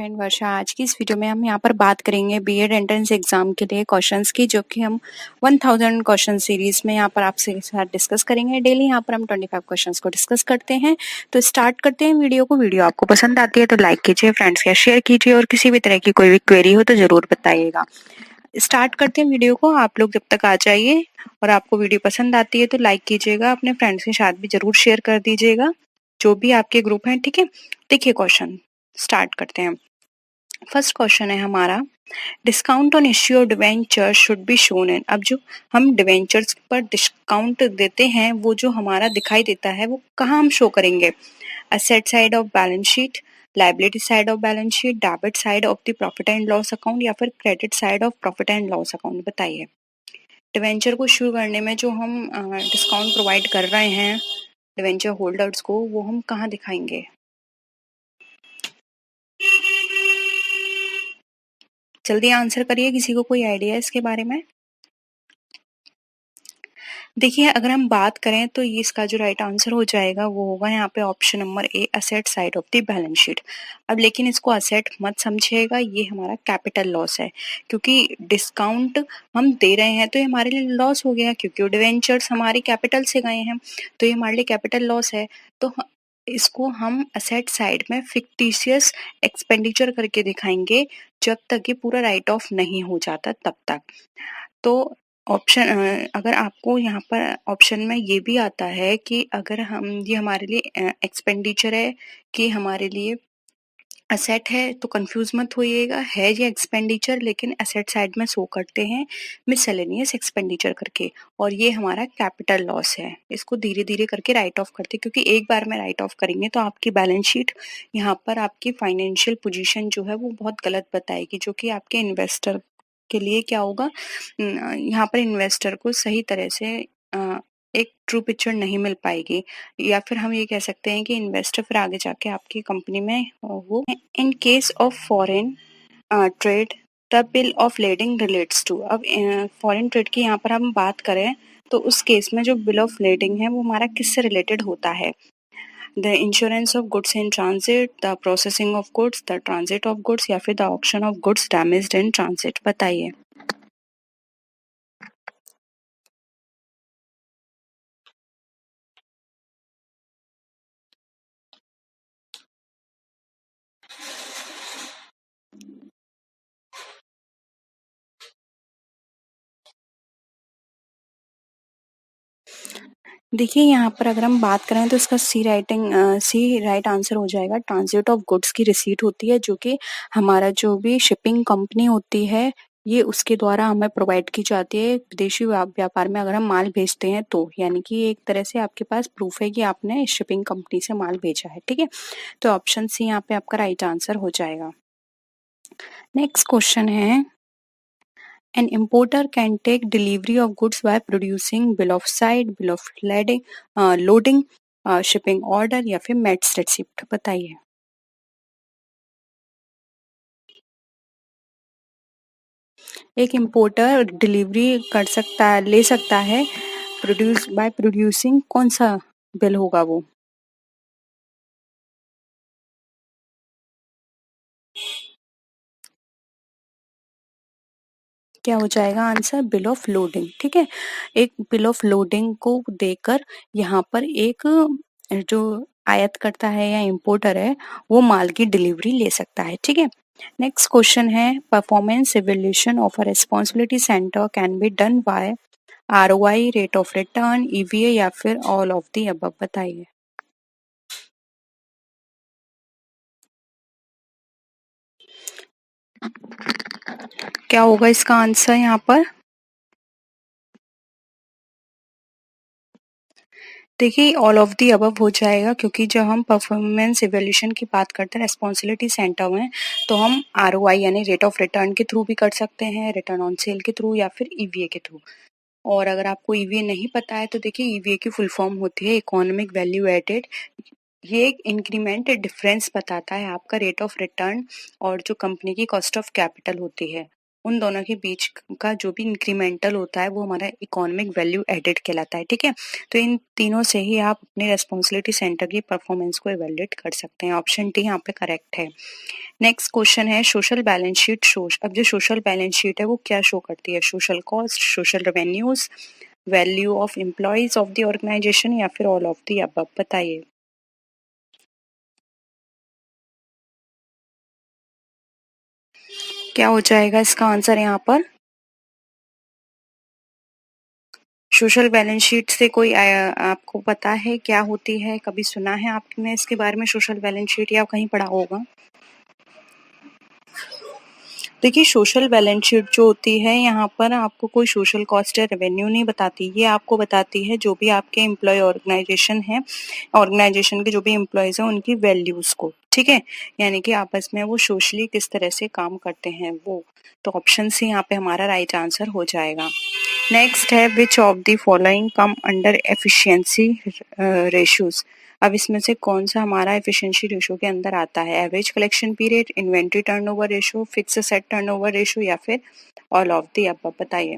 Friend वर्षा। आज की इस वीडियो में हम यहाँ पर बात करेंगे बीएड एंट्रेंस एग्जाम के लिए क्वेश्चंस की, जो कि हम 1000 क्वेश्चन सीरीज में यहाँ पर आपसे साथ डिस्कस करेंगे। डेली यहाँ पर हम 25 क्वेश्चंस को डिस्कस करते हैं। तो स्टार्ट करते हैं वीडियो को। वीडियो आपको पसंद आती है तो लाइक कीजिए, फ्रेंड्स के शेयर कीजिए, और किसी भी तरह की कोई भी क्वेरी हो तो जरूर बताइएगा। स्टार्ट करते हैं वीडियो को। आप लोग जब तक आ जाइए, और आपको वीडियो पसंद आती है तो लाइक कीजिएगा, अपने फ्रेंड्स के साथ भी जरूर शेयर कर दीजिएगा, जो भी आपके ग्रुप हैं। ठीक है, देखिए क्वेश्चन स्टार्ट करते हैं। फर्स्ट क्वेश्चन है हमारा, discount on issue of debenture should be shown in. अब जो हम डिवेंचर्स पर डिस्काउंट देते हैं वो जो हमारा दिखाई देता है वो कहाँ हम शो करेंगे? Asset side of balance sheet, liability side of balance sheet, debit side of the profit and loss account, या फिर credit side of profit and loss account? बताइए। डिवेंचर को इश्यू करने में जो हम डिस्काउंट प्रोवाइड कर रहे हैं डिवेंचर होल्डर्स को, वो हम कहाँ दिखाएंगे? जल्दी आंसर करिए, किसी को कोई आइडिया है इसके बारे में? देखिए, अगर हम बात करें तो ये इसका जो राइट आंसर हो जाएगा वो होगा यहाँ पे option number A, asset side of the balance sheet. अब लेकिन इसको असेट मत समझिएगा, ये हमारा कैपिटल लॉस है, क्योंकि डिस्काउंट हम दे रहे हैं तो ये हमारे लिए लॉस हो गया, क्योंकि डिवेंचर्स हमारी कैपिटल से गए हैं, तो ये हमारे लिए कैपिटल लॉस है। तो इसको हम असेट साइड में फिक्टिशियस एक्सपेंडिचर करके दिखाएंगे, जब तक ये पूरा राइट ऑफ नहीं हो जाता तब तक। तो ऑप्शन अगर आपको यहाँ पर ऑप्शन में ये भी आता है कि अगर हम ये हमारे लिए एक्सपेंडिचर है कि हमारे लिए असेट है, तो कंफ्यूज मत होइएगा, है ये एक्सपेंडिचर, लेकिन असेट साइड में शो करते हैं मिसलेनियस एक्सपेंडिचर करके, और ये हमारा कैपिटल लॉस है। इसको धीरे धीरे करके राइट ऑफ करते हैं, क्योंकि एक बार में राइट ऑफ करेंगे तो आपकी बैलेंस शीट यहाँ पर आपकी फाइनेंशियल पोजीशन जो है वो बहुत गलत बताएगी, जो कि आपके इन्वेस्टर के लिए क्या होगा, यहाँ पर इन्वेस्टर को सही तरह से एक ट्रू पिक्चर नहीं मिल पाएगी, या फिर हम ये कह सकते हैं कि इन्वेस्टर फिर आगे जाके आपकी कंपनी में वो in case of foreign trade the bill of lading relates to. अब फॉरेन ट्रेड की यहाँ पर हम बात करें तो उस केस में जो बिल ऑफ लेडिंग है वो हमारा किससे रिलेटेड होता है? The insurance of goods in transit, the processing of goods, the transit of goods, या फिर the auction of goods damaged in transit? बताइए। देखिए, यहाँ पर अगर हम बात करें तो इसका सी राइट आंसर हो जाएगा। ट्रांजिट ऑफ गुड्स की रिसीट होती है, जो कि हमारा जो भी शिपिंग कंपनी होती है ये उसके द्वारा हमें प्रोवाइड की जाती है विदेशी व्यापार में, अगर हम माल भेजते हैं तो, यानी कि एक तरह से आपके पास प्रूफ है कि आपने शिपिंग कंपनी से माल भेजा है। ठीक है, तो ऑप्शन सी यहाँ पे आपका राइट आंसर हो जाएगा। नेक्स्ट क्वेश्चन है, an importer can take delivery of goods by producing bill of sale, bill of loading, shipping order, या फिर मेट्स रिसिप्ट? बताइए। एक इंपोर्टर डिलीवरी कर सकता है, ले सकता है प्रोड्यूसिंग, कौन सा बिल होगा वो? क्या हो जाएगा आंसर? Bill of loading. ठीक है, एक बिल ऑफ लोडिंग को देकर यहाँ पर एक जो आयात करता है या इंपोर्टर है वो माल की डिलीवरी ले सकता है। ठीक है, नेक्स्ट क्वेश्चन है, performance evaluation of a responsibility centre can be done by ROI, rate of return, EVA, या फिर ऑल ऑफ द अबव? बताइए। क्या होगा इसका आंसर यहाँ पर? देखिए, ऑल ऑफ दी अबव हो जाएगा, क्योंकि जब हम परफॉर्मेंस इवैल्यूएशन की बात करते हैं रिस्पांसिबिलिटी सेंटर में, तो हम आरओआई यानी रेट ऑफ रिटर्न के थ्रू भी कर सकते हैं, रिटर्न ऑन सेल के थ्रू, या फिर ईवीए के थ्रू। और अगर आपको ईवीए नहीं पता है तो देखिए, ईवीए की फुल फॉर्म होती है इकोनॉमिक वैल्यू एडेड। ये एक इंक्रीमेंट डिफरेंस बताता है आपका रेट ऑफ रिटर्न और जो कंपनी की कॉस्ट ऑफ कैपिटल होती है। उन दोनों के बीच का जो भी इंक्रीमेंटल होता है वो हमारा इकोनॉमिक वैल्यू एडेड कहलाता है, ठीक है। तो इन तीनों से ही आप अपने रिस्पॉन्सिबिलिटी सेंटर की परफॉर्मेंस को इवेल्युएट कर सकते हैं। ऑप्शन डी यहाँ पे करेक्ट है। नेक्स्ट क्वेश्चन है सोशल बैलेंस शीट शोज। अब जो सोशल बैलेंस शीट है वो क्या शो करती है? Social cost, social revenues, value of employees of the organisation या फिर ऑल ऑफ द अबव, बताइए। क्या हो जाएगा इसका आंसर यहाँ पर? सोशल बैलेंस शीट से कोई आपको पता है क्या होती है? कभी सुना है आपने इसके बारे में सोशल बैलेंस शीट या कहीं पढ़ा होगा? देखिए सोशल बैलेंस शीट जो होती है यहाँ पर आपको कोई सोशल कॉस्ट या रेवेन्यू नहीं बताती, ये आपको बताती है जो भी आपके एम्प्लॉय ऑर्गेनाइजेशन है, ऑर्गेनाइजेशन के जो भी एम्प्लॉयज हैं उनकी वैल्यूज को, ठीक है, यानी कि आपस में वो सोशली किस तरह से काम करते हैं वो। तो ऑप्शन सी यहाँ पे हमारा राइट आंसर हो जाएगा। नेक्स्ट है which of the following come under efficiency ratios. अब इसमें से कौन सा हमारा एफिशिएंसी रेशो के अंदर आता है? Average collection period, inventory turnover ratio, fix set turnover ratio या फिर ऑल ऑफ द अबव, बताइए।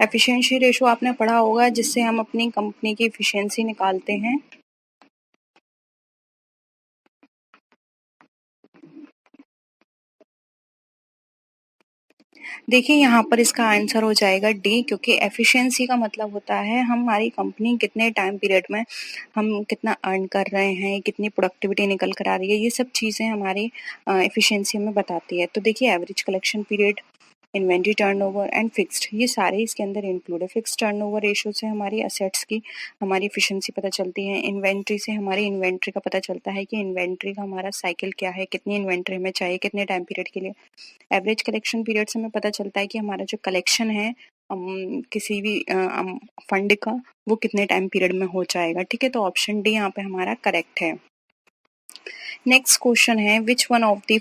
एफिशिएंसी रेशो आपने पढ़ा होगा जिससे हम अपनी कंपनी की एफिशिएंसी निकालते हैं। देखिए यहाँ पर इसका आंसर हो जाएगा डी, क्योंकि एफिशिएंसी का मतलब होता है हमारी कंपनी कितने टाइम पीरियड में हम कितना अर्न कर रहे हैं, कितनी प्रोडक्टिविटी निकल कर आ रही है, ये सब चीज़ें हमारी एफिशिएंसी में बताती है। तो देखिए average collection period, inventory turnover and fixed, ये सारे इसके अंदर इंक्लूड है। फिक्स टर्नओवर रेशो से हमारी असेट्स की हमारी एफिशिएंसी पता चलती है। इन्वेंट्री से हमारी इन्वेंट्री का पता चलता है कि इन्वेंट्री का हमारा साइकिल क्या है, कितनी इन्वेंट्री हमें चाहिए कितने टाइम पीरियड के लिए। एवरेज कलेक्शन पीरियड से हमें पता चलता है कि हमारा जो कलेक्शन है किसी भी फंड का वो कितने टाइम पीरियड में हो जाएगा, ठीक है। तो ऑप्शन डी यहाँ पे हमारा करेक्ट है। नेक्स्ट क्वेश्चन है which one of the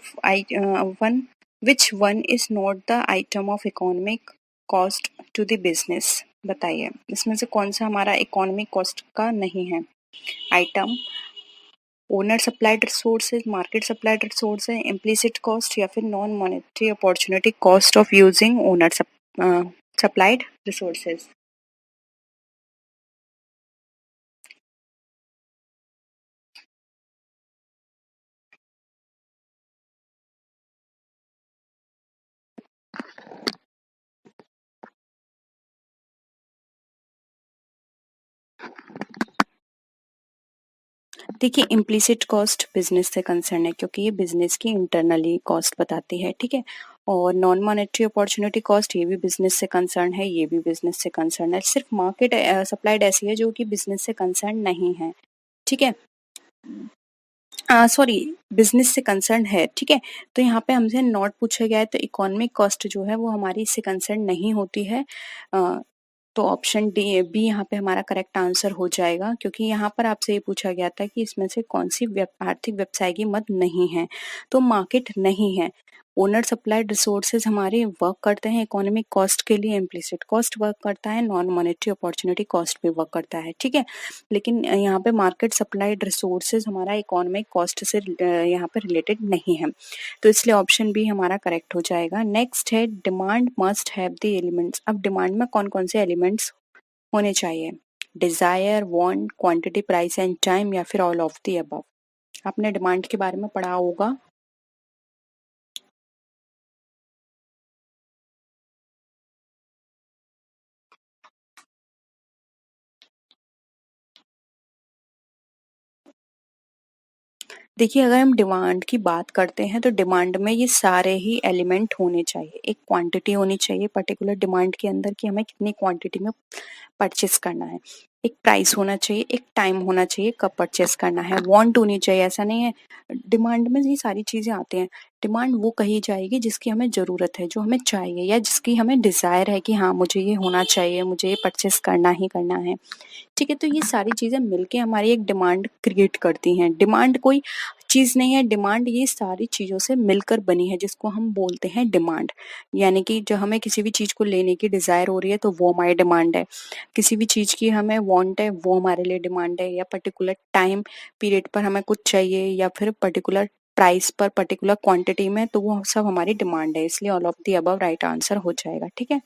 one which one is not the item of economic cost to the business, बताइए। इसमें से कौन सा हमारा इकोनॉमिक कॉस्ट का नहीं है item? Owner supplied resources, market supplied resource है, इम्प्लिसिट कॉस्ट या फिर non monetary opportunity cost of using owner supplied resources. देखिए इम्प्लिसिट कॉस्ट बिजनेस से कंसर्न है क्योंकि ये बिजनेस की इंटरनली कॉस्ट बताती है, ठीक है। और नॉन मॉनेटरी अपॉर्चुनिटी कॉस्ट ये भी बिजनेस से कंसर्न है, ये भी बिजनेस से कंसर्न है। सिर्फ मार्केट सप्लाइड ऐसी है जो कि बिजनेस से कंसर्न नहीं है, ठीक है। सॉरी, बिजनेस से कंसर्न है, ठीक है। तो यहाँ पे हमसे नॉट पूछा गया है तो इकोनॉमिक कॉस्ट जो है वो हमारी इससे कंसर्न नहीं होती है। तो ऑप्शन डी बी यहाँ पे हमारा करेक्ट आंसर हो जाएगा, क्योंकि यहाँ पर आपसे ये पूछा गया था कि इसमें से कौन सी आर्थिक व्यवसाय की मद नहीं है, तो मार्केट नहीं है। ओनर सप्लाइड रिसोर्सेज हमारे वर्क करते हैं इकोनॉमिक कॉस्ट के लिए, इम्प्लिसिट कॉस्ट वर्क करता है, नॉन मॉनेटरी अपॉर्चुनिटी कॉस्ट भी वर्क करता है, ठीक है। लेकिन यहाँ पे मार्केट सप्लाइड रिसोर्सेज हमारा इकोनॉमिक कॉस्ट से यहाँ पे रिलेटेड नहीं है, तो इसलिए ऑप्शन बी हमारा करेक्ट हो जाएगा। नेक्स्ट है demand must have the elements. अब डिमांड में कौन कौन से एलिमेंट्स होने चाहिए? Desire, want, quantity, price and time या फिर ऑल ऑफ द अबव। आपने डिमांड के बारे में पढ़ा होगा। देखिए अगर हम डिमांड की बात करते हैं तो डिमांड में ये सारे ही एलिमेंट होने चाहिए। एक क्वांटिटी होनी चाहिए पर्टिकुलर डिमांड के अंदर कि हमें कितनी क्वांटिटी में परचेस करना है। एक प्राइस होना चाहिए, एक टाइम होना चाहिए कब परचेस करना है, वांट होनी चाहिए। ऐसा नहीं है डिमांड में ये सारी चीजें आती हैं। डिमांड वो कही जाएगी जिसकी हमें जरूरत है, जो हमें चाहिए या जिसकी हमें डिजायर है कि हाँ मुझे ये होना चाहिए, मुझे ये परचेस करना ही करना है, ठीक है। तो ये सारी चीजें मिलके हमारी एक डिमांड क्रिएट करती हैं। डिमांड कोई चीज नहीं है, डिमांड ये सारी चीजों से मिलकर बनी है जिसको हम बोलते हैं डिमांड। यानी कि जो हमें किसी भी चीज को लेने की डिजायर हो रही है तो वो हमारी डिमांड है, किसी भी चीज की हमें वांट है वो हमारे लिए डिमांड है, या पर्टिकुलर टाइम पीरियड पर हमें कुछ चाहिए या फिर पर्टिकुलर प्राइस पर, पर्टिकुलर क्वांटिटी में, तो वो सब हमारी डिमांड है, इसलिए all of the above right answer हो जाएगा। ठीक है,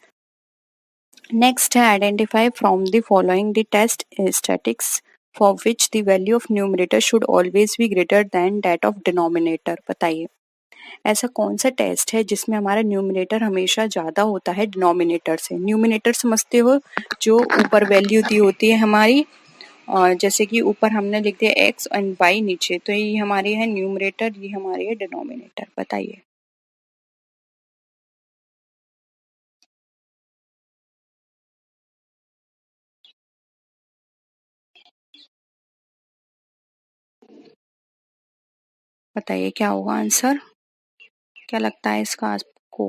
नेक्स्ट है identify from the following the test statics for which the value of numerator should always be greater than that of denominator. बताइए ऐसा कौन सा टेस्ट है जिसमें हमारा न्यूमरेटर हमेशा ज्यादा होता है डिनोमिनेटर से। न्यूमरेटर समझते हो, जो ऊपर वैल्यू दी होती है हमारी, और जैसे कि ऊपर हमने लिख दिया एक्स एंड वाई नीचे, तो ये हमारी है न्यूमरेटर, ये हमारी है डिनोमिनेटर। बताइए बताइए क्या होगा आंसर, क्या लगता है इसका आपको।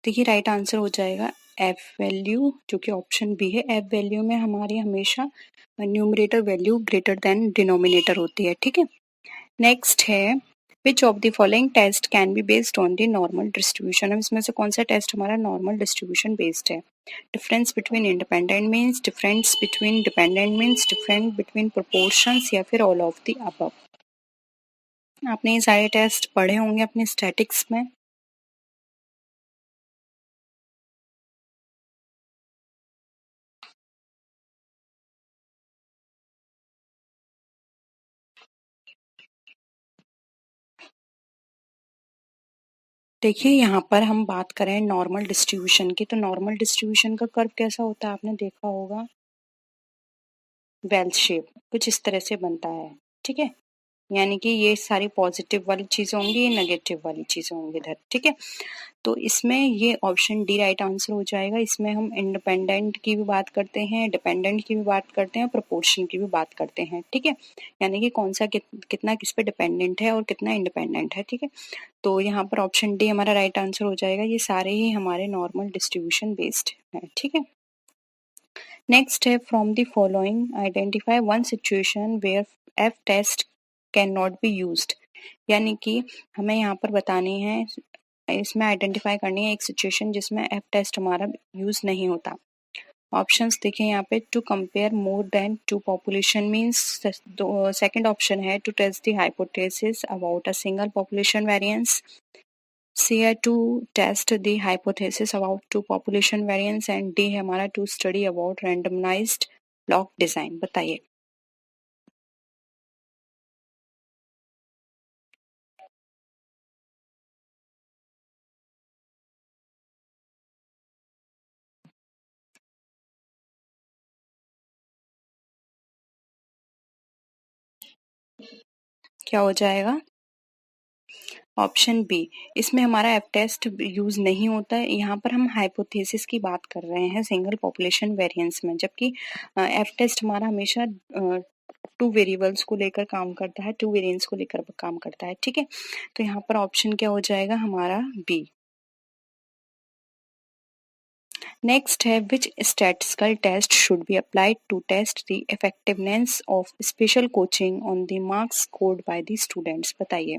देखिए राइट आंसर हो जाएगा एफ वैल्यू, जो कि ऑप्शन बी है। एफ वैल्यू में हमारी हमेशा numerator value greater than denominator होती है। ठीक है, नेक्स्ट है which of the following test can be based on the normal distribution. अब इसमें से कौन सा टेस्ट हमारा नॉर्मल डिस्ट्रीब्यूशन बेस्ड है। Difference between independent means, difference between dependent means, difference between proportions, या फिर ऑल ऑफ द अबव। आपने ये सारे टेस्ट पढ़े होंगे अपने स्टैटिक्स में। देखिए यहाँ पर हम बात करें नॉर्मल डिस्ट्रीब्यूशन की, तो नॉर्मल डिस्ट्रीब्यूशन का कर्व कैसा होता है आपने देखा होगा, वेल शेप कुछ इस तरह से बनता है। ठीक है, यानी कि ये सारी पॉजिटिव वाली चीजें होंगी, ये नेगेटिव वाली चीजें होंगी इधर। ठीक है, तो इसमें ये ऑप्शन डी राइट आंसर हो जाएगा। इसमें हम इंडिपेंडेंट की भी बात करते हैं, डिपेंडेंट की भी बात करते हैं, प्रोपोर्शन की भी बात करते हैं। ठीक है, यानी कि कौन सा कितना किस पे डिपेंडेंट है और कितना इंडिपेंडेंट है। ठीक है, तो यहाँ पर ऑप्शन डी हमारा राइट आंसर हो जाएगा। ये सारे ही हमारे नॉर्मल डिस्ट्रीब्यूशन बेस्ड है। ठीक है, नेक्स्ट है from the following identify one situation where F test can not be used. यानी कि हमें यहाँ पर बतानी है, इसमें आइडेंटिफाई करनी है एक सिचुएशन जिसमें एफ टेस्ट हमारा यूज नहीं होता। ऑप्शंस देखें यहाँ पे, to compare more than two population means, second option है to test the hypothesis about a single population variance, C है to test the hypothesis about two population variance, and D है हमारा to study about randomized block design. बताइए क्या हो जाएगा, option B. इसमें हमारा एफ टेस्ट यूज नहीं होता है, यहाँ पर हम हाइपोथेसिस की बात कर रहे हैं सिंगल पॉपुलेशन वेरिएंस में, जबकि एफ टेस्ट हमारा हमेशा टू वेरिएबल्स को लेकर काम करता है, टू वेरिएंस को लेकर काम करता है। ठीक है, तो यहाँ पर ऑप्शन क्या हो जाएगा हमारा बी। नेक्स्ट है which statistical test should be applied to test the effectiveness of special coaching on the marks scored by the students. बताइए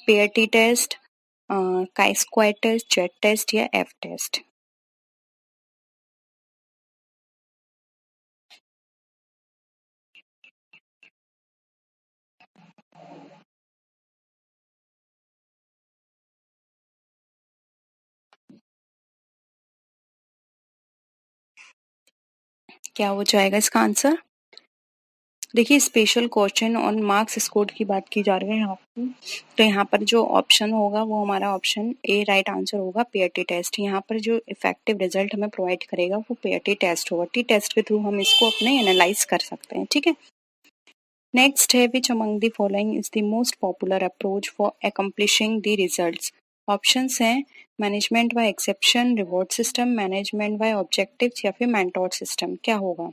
pair T test, chi square test, Z test, या F test. क्या हो जाएगा इसका answer. देखिए special question on marks score की बात की जा रही है यहाँ पे, तो यहाँ पर जो ऑप्शन होगा वो हमारा ऑप्शन ए राइट आंसर होगा, पेयर टी टेस्ट। यहाँ पर जो इफेक्टिव रिजल्ट हमें प्रोवाइड करेगा वो पेयर टी टेस्ट होगा। टी टेस्ट के थ्रू हम इसको अपने एनालाइज कर सकते हैं। ठीक है, नेक्स्ट है which among the following is the most popular approach for accomplishing the results. Options हैं management by exception, reward system, management by objectives, या फिर मेंटोर सिस्टम। क्या होगा।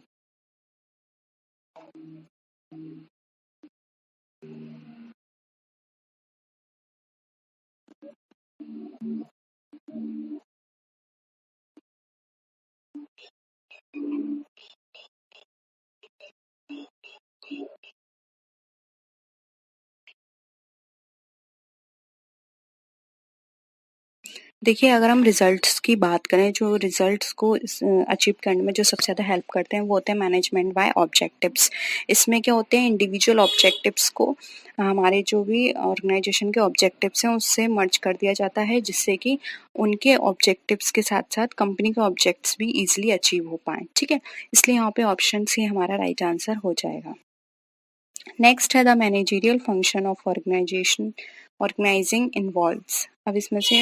देखिए, अगर हम रिजल्ट्स की बात करें, जो रिजल्ट्स को अचीव करने में जो सबसे ज़्यादा हेल्प करते हैं वो होते हैं मैनेजमेंट बाय ऑब्जेक्टिव्स। इसमें क्या होते हैं, इंडिविजुअल ऑब्जेक्टिव्स को हमारे जो भी ऑर्गेनाइजेशन के ऑब्जेक्टिव्स हैं उससे मर्ज कर दिया जाता है, जिससे कि उनके ऑब्जेक्टिव्स के साथ-साथ कंपनी के ऑब्जेक्ट्स भी ईज़िली अचीव हो पाएँ, ठीक है? इसलिए यहाँ पे ऑप्शन सी हमारा राइट आंसर हो जाएगा। नेक्स्ट है the managerial function of organisation organising involves. अब इसमें से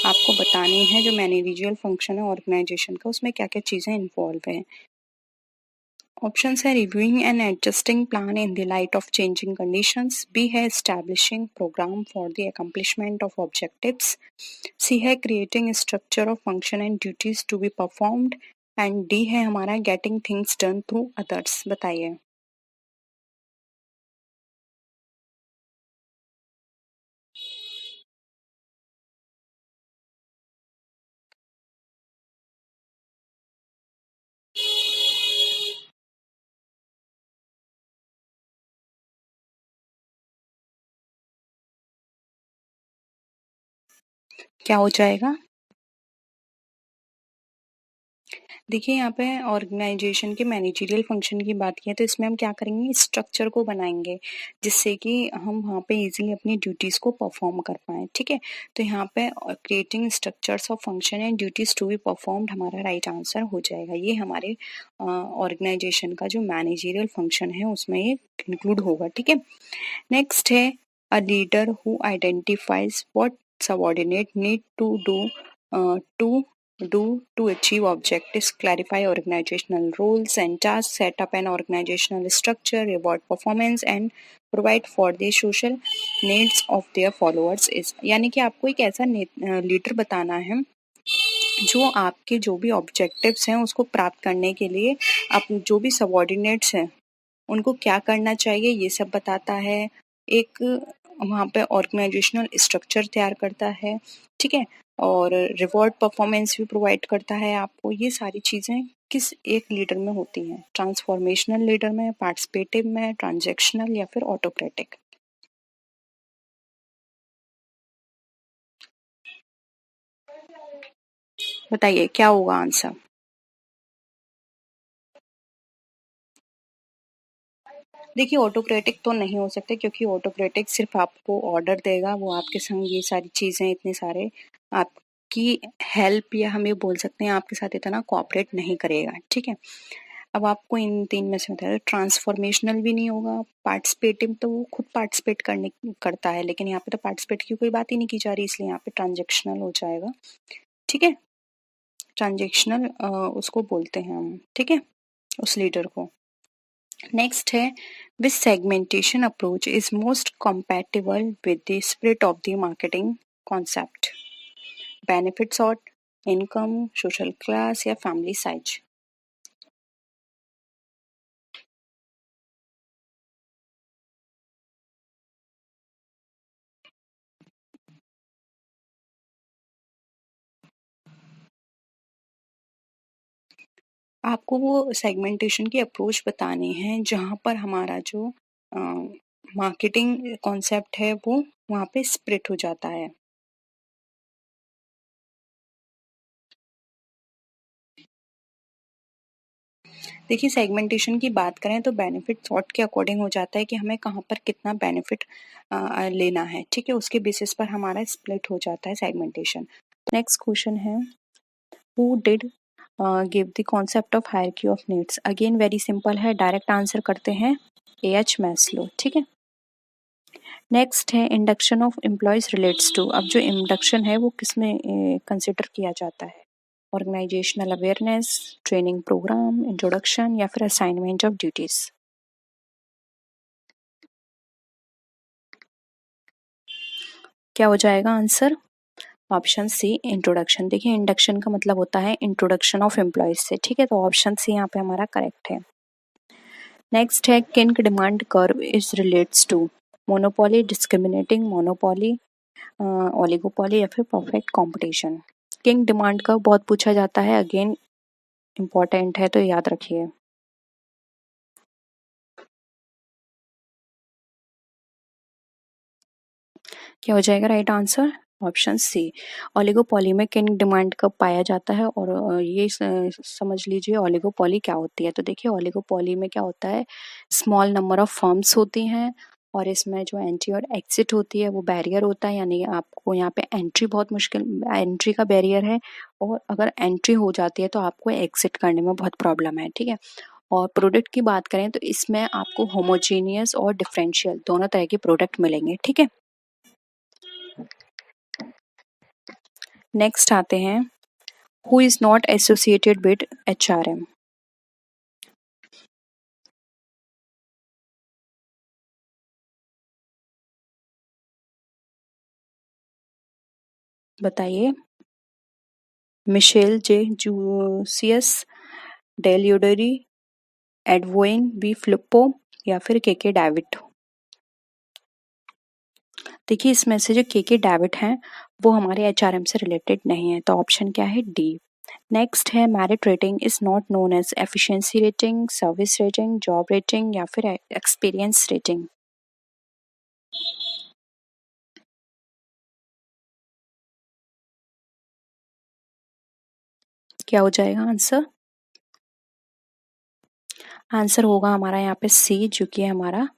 आपको बतानी है जो मैनेजरियल फंक्शन है ऑर्गेनाइजेशन का, उसमें क्या क्या चीज़ें इन्वॉल्व हैं। ऑप्शन है reviewing and adjusting plan in the light of changing conditions, B है establishing program for the accomplishment of objectives, C है creating structure of function and duties to be performed, and D है हमारा getting things done through others. बताइए। क्या हो जाएगा? देखिए, यहाँ पे ऑर्गेनाइजेशन के मैनेजरियल फंक्शन की बात की है, तो इसमें हम क्या करेंगे, स्ट्रक्चर को बनाएँगे, जिससे कि हम वहाँ पे ईज़िली अपनी ड्यूटीज़ को परफ़ॉर्म कर पाएँ, ठीक है? तो यहाँ पे creating structures of function and duties to be performed हमारा राइट आंसर हो जाएगा। ये हमारे ऑर्गेनाइजेशन का जो मैनेजरियल फंक्शन है, उसमें ये इंक्लूड होगा, ठीक है? नेक्स्ट है a leader who identifies what subordinate need to do to achieve objectives, clarify organizational roles and tasks, set up an organizational structure, reward performance and provide for the social needs of their followers is। यानी कि आपको एक ऐसा leader बताना है जो आपके जो भी ऑब्जेक्टिव्स हैं उसको प्राप्त करने के लिए आप जो भी सबॉर्डिनेट्स हैं उनको क्या करना चाहिए ये सब बताता है। एक वहाँ पे ऑर्गेनाइजेशनल स्ट्रक्चर तैयार करता है, ठीक है? और रिवॉर्ड परफॉर्मेंस भी प्रोवाइड करता है आपको। ये सारी चीज़ें किस एक लीडर में होती हैं? ट्रांसफॉर्मेशनल लीडर में, पार्टिसिपेटिव में, ट्रांजैक्शनल या फिर ऑटोक्रेटिक? बताइए क्या होगा आंसर? देखिए, ऑटोक्रेटिक तो नहीं हो सकते क्योंकि ऑटोक्रेटिक सिर्फ़ आपको ऑर्डर देगा, वो आपके संग ये सारी चीज़ें इतने सारे आपकी हेल्प या हम ये बोल सकते हैं आपके साथ इतना कोऑपरेट नहीं करेगा, ठीक है? अब आपको इन 3 में से बताया ट्रांसफॉर्मेशनल भी नहीं होगा, पार्टिसिपेटिव तो वो खुद पार्टिसिपेट करता है, लेकिन यहाँ पे तो पार्टिसिपेट की कोई बात ही नहीं की जा रही, इसलिए यहाँ पे ट्रांज़ैक्शनल हो जाएगा, ठीक है? ट्रांज़ैक्शनल उसको बोलते हैं हम, ठीक है? उस लीडर को। नेक्स्ट है which segmentation approach is most compatible with the spirit of the marketing concept? Benefit sort, income, social class या फैमिली साइज? आपको वो सेगमेंटेशन की अप्रोच बतानी है जहाँ पर हमारा जो मार्केटिंग कॉन्सेप्ट है वो वहाँ पे स्प्लिट हो जाता है। देखिए, सेगमेंटेशन की बात करें तो बेनिफिट सॉर्ट के अकॉर्डिंग हो जाता है कि हमें कहाँ पर कितना बेनिफिट लेना है, ठीक है? उसके बेसिस पर हमारा स्प्लिट हो जाता है सेगमेंटेशन। नेक्स्ट क्वेश्चन है who did give the concept of hierarchy of needs? Again very simple है, डायरेक्ट आंसर करते हैं, एएच मैस्लो, ठीक है? नेक्स्ट है induction of employees relates to. अब जो इंडक्शन है वो किसमें कंसिडर किया जाता है? Organisational awareness, training program, introduction या फिर असाइनमेंट ऑफ ड्यूटीज? क्या हो जाएगा आंसर? Option C introduction. देखिए, इंडक्शन का मतलब होता है इंट्रोडक्शन ऑफ एम्प्लॉयज से, ठीक है? तो ऑप्शन सी यहाँ पे हमारा करेक्ट है। नेक्स्ट है king demand curve is relates to monopoly, discriminating monopoly, oligopoly या फिर perfect competition? King demand curve बहुत पूछा जाता है, अगेन इम्पोर्टेंट है तो याद रखिए। क्या हो जाएगा right answer? Option C. Oligopoly में किंग डिमांड कब पाया जाता है, और ये समझ लीजिए ओलिगोपॉली क्या होती है। तो देखिए ओलिगोपॉली में क्या होता है, स्मॉल नंबर ऑफ फर्म्स होती हैं और इसमें जो एंट्री और एग्जिट होती है वो बैरियर होता है, यानी आपको यहाँ पे एंट्री बहुत मुश्किल, एंट्री का बैरियर है, और अगर एंट्री हो जाती है तो आपको एग्जिट करने में बहुत प्रॉब्लम है, ठीक है। और प्रोडक्ट की बात करें तो इसमें आपको होमोजीनियस और डिफरेंशियल दोनों तरह के प्रोडक्ट मिलेंगे, ठीक है। नेक्स्ट आते हैं, who is not associated with HRM। बताइए। मिशेल जे जूसियस, डेलियोडरी, एडवोइन बी फ्लिप्पो, या फिर केके डेविड। देखिए इसमें से जो केके डेविड हैं वो हमारे HRM से रिलेटेड नहीं है, तो ऑप्शन क्या है, डी। नेक्स्ट है, merit rating is not known as efficiency rating, service rating, job rating, या फिर एक्सपीरियंस रेटिंग। क्या हो जाएगा आंसर? आंसर होगा हमारा यहाँ पे सी, जो कि है हमारा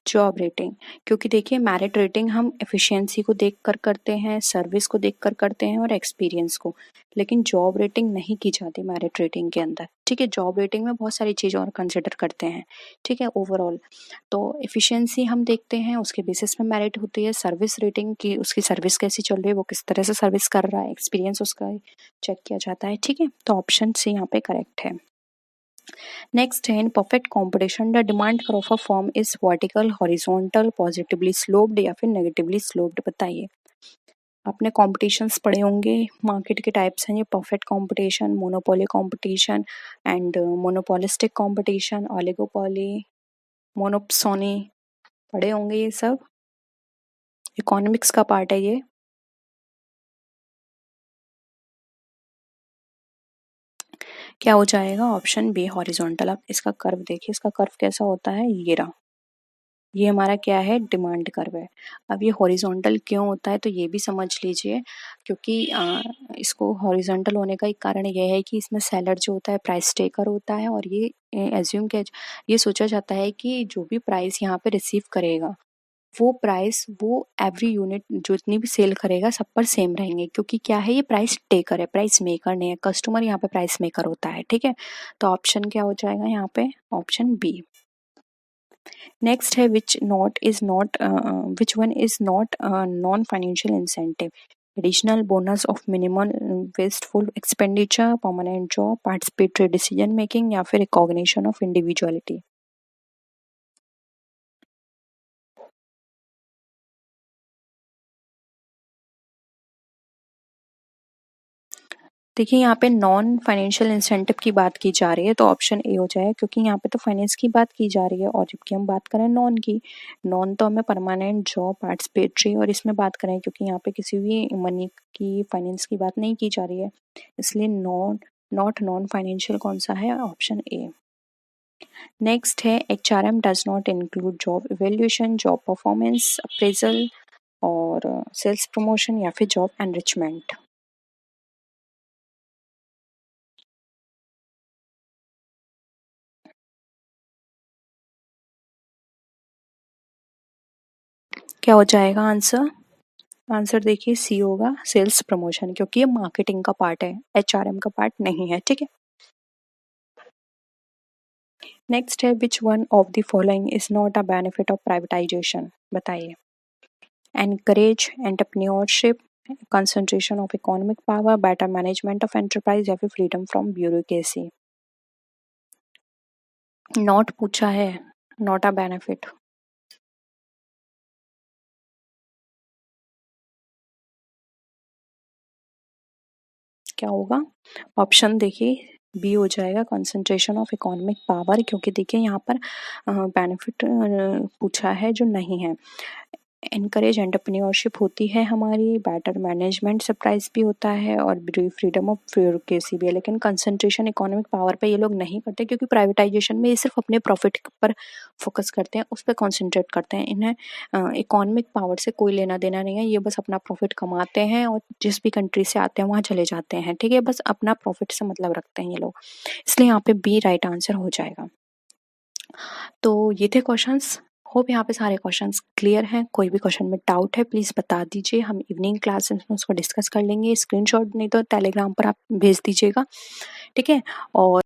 जॉब रेटिंग। क्योंकि देखिए मेरिट रेटिंग हम एफिशिएंसी को देखकर करते हैं, सर्विस को देखकर करते हैं और एक्सपीरियंस को, लेकिन जॉब रेटिंग नहीं की जाती मेरिट रेटिंग के अंदर, ठीक है। जॉब रेटिंग में बहुत सारी चीज़ें और कंसिडर करते हैं, ठीक है, ओवरऑल। तो एफिशिएंसी हम देखते हैं, उसके बेसिस में मेरिट होती है। सर्विस रेटिंग की, उसकी सर्विस कैसी चल रही है, वो किस तरह से सर्विस कर रहा है, एक्सपीरियंस उसका चेक किया जाता है, ठीक है। तो ऑप्शन सी यहाँ पे करेक्ट है। Next, in perfect competition, the demand curve of a firm is vertical, horizontal, positively sloped या फिर negatively sloped। बताइए। आपने कॉम्पिटिशन्स पढ़े होंगे, मार्केट के टाइप्स हैं ये, perfect competition, monopoly competition and monopolistic competition, oligopoly, monopsony, पढ़े होंगे ये सब, इकोनॉमिक्स का पार्ट है ये। क्या हो जाएगा? Option B, horizontal. आप इसका कर्व देखिए, इसका कर्व कैसा होता है, ये रहा, ये हमारा क्या है, डिमांड कर्व है। अब ये हॉरिजॉन्टल क्यों होता है, तो ये भी समझ लीजिए, क्योंकि इसको हॉरिजॉन्टल होने का एक कारण ये है कि इसमें सेलर जो होता है प्राइस टेकर होता है, और ये एज्यूम किया, ये सोचा जाता है कि जो भी प्राइस यहाँ पे रिसीव करेगा वो प्राइस, वो एवरी यूनिट जितनी भी सेल करेगा सब पर सेम रहेंगे, क्योंकि क्या है, ये प्राइस टेकर है, प्राइस मेकर नहीं है। कस्टमर यहाँ पे प्राइस मेकर होता है, ठीक है। तो ऑप्शन क्या हो जाएगा यहाँ पे, ऑप्शन बी। नेक्स्ट है, which one is not non financial incentive, additional bonus of minimum wasteful expenditure, permanent job, participatory decision making, या फिर रिकॉग्निशन ऑफ इंडिविजुअलिटी। देखिए यहाँ पे नॉन फाइनेंशियल इंसेंटिव की बात की जा रही है, तो ऑप्शन ए हो जाए, क्योंकि यहाँ पे तो फाइनेंस की बात की जा रही है, और जबकि हम बात करें नॉन की, नॉन तो हमें परमानेंट जॉब, पार्टिसिपेटरी और इसमें बात करें, क्योंकि यहाँ पे किसी भी मनी की, फाइनेंस की बात नहीं की जा रही है, इसलिए नॉन फाइनेंशियल कौन सा है, ऑप्शन ए। नेक्स्ट है, HRM does not include job evaluation, job performance appraisal, और सेल्स प्रमोशन, या फिर जॉब एनरिचमेंट। क्या हो जाएगा आंसर? आंसर देखिए सी होगा, सेल्स प्रमोशन, क्योंकि ये मार्केटिंग का पार्ट है, HRM का पार्ट नहीं है, ठीक है। नेक्स्ट है, which one of the following is not a benefit of privatization. बताइए। Encourage entrepreneurship, concentration of economic power, better management of enterprise, या फिर फ्रीडम फ्रॉम ब्यूरोक्रेसी। नॉट पूछा है, नॉट अ बेनिफिट। क्या होगा? ऑप्शन देखिए, बी हो जाएगा, कंसंट्रेशन ऑफ इकोनॉमिक पावर, क्योंकि देखिए यहाँ पर बेनिफिट पूछा है जो नहीं है। एनकरेज एंटरप्रेन्योरशिप होती है हमारी, बेटर मैनेजमेंट सरप्राइज भी होता है और फ्रीडम ऑफ ब्यूरोक्रेसी भी है। लेकिन कंसंट्रेशन इकोनॉमिक पावर पे ये लोग नहीं करते, क्योंकि प्राइवेटाइजेशन में ये सिर्फ अपने प्रॉफिट पर फोकस करते हैं, उस पर कॉन्सेंट्रेट करते हैं। इन्हें इकोनॉमिक पावर से कोई लेना देना नहीं है, ये बस अपना प्रॉफिट कमाते हैं और जिस भी कंट्री से आते हैं वहाँ चले जाते हैं। ठीक है, बस अपना प्रॉफिट से मतलब रखते हैं ये लोग, इसलिए यहाँ पे बी राइट आंसर हो जाएगा। तो ये थे क्वेश्चंस। होप यहाँ पे सारे क्वेश्चंस क्लियर हैं। कोई भी क्वेश्चन में डाउट है प्लीज़ बता दीजिए, हम इवनिंग क्लासेस में उसको डिस्कस कर लेंगे। स्क्रीनशॉट नहीं तो टेलीग्राम पर आप भेज दीजिएगा, ठीक है। और